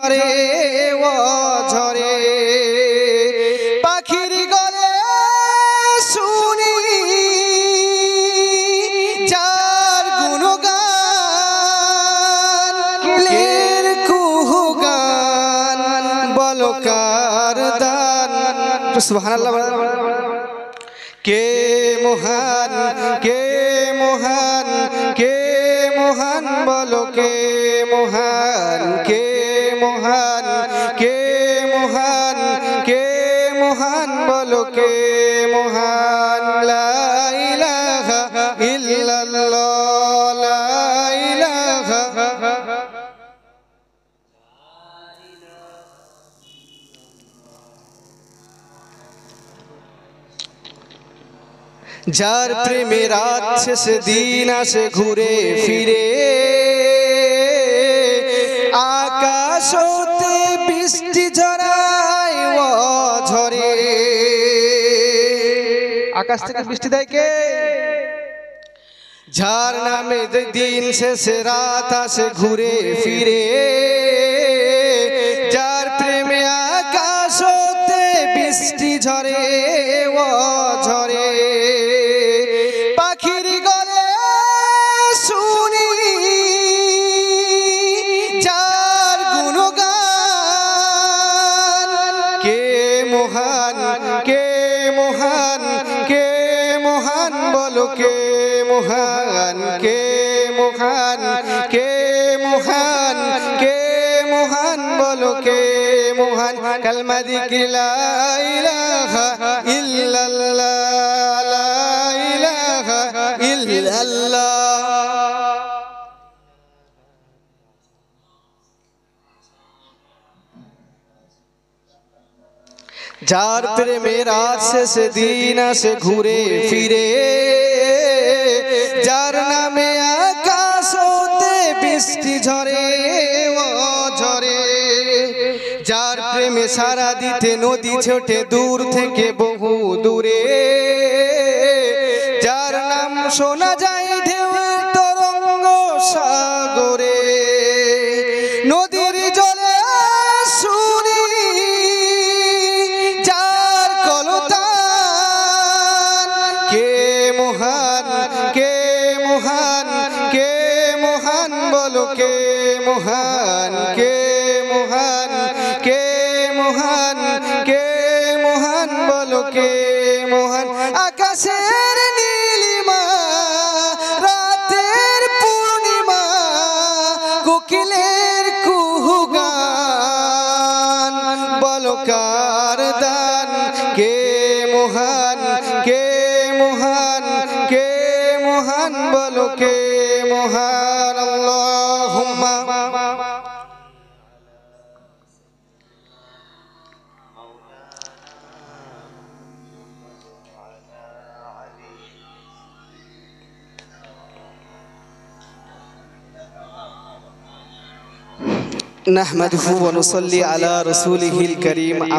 ঝরে ও ঝরে পাখির গলে শুনি যার গুণগান কিলের কুহু গান বলো কার দান সুবহানাল্লাহ কে মহান কে মহান কে মহান বলো কে মহান কে মহান কে মহান কে মহান বলো কে মহান লা ইলাহা ইল্লাল্লাহ লা ইলাহা যার প্রেমে রাত শেষে দিন আসে ঘুরে ফিরে আকাশ হতে বৃষ্টি ঝরায় ও ঝরে আকাশ থেকে বৃষ্টি দেয় কে যার নামে দিন শেষে রাত আসে ঘুরে ফিরে যার প্রেমে আকাশ হতে বৃষ্টি ঝরে ও ঝরে পাখির গলে শুনি যার গুণগান কে মহান কে মহান কে মহান বলো কে মহান কে মহান কে মহান কে মহান বলো কে মহান কালমা যিকির লা ইলাহা ইল্লাল্লাহ লা ইলাহা ইল্লাল্লাহ যার প্রেমে রাত শেষে দিন আসে ঘুরে ফিরে যার নামে আকাশ হতে বৃষ্টি ঝরে ও ঝরে যার প্রেমে সারা দিতে নদী ছোটে দূর থেকে বহু দূরে যার নাম শোনা যায় ঢেউয়ের তরঙ্গ সাগরে নদীর জলে শুনি যার কলতান কে মহান কে মহান কে মহান বলো কে মহান কে মহান কে মহান কে মহান বলো কে মহান আকাশের নীলিমা রাতের পূর্ণিমা কোকিলের কুহু গান বলো কার দান কে মহান কে মহান কে মহান বলো কে মহান আল্লাহুম্মা نحمده ونصلي على رسوله الكريم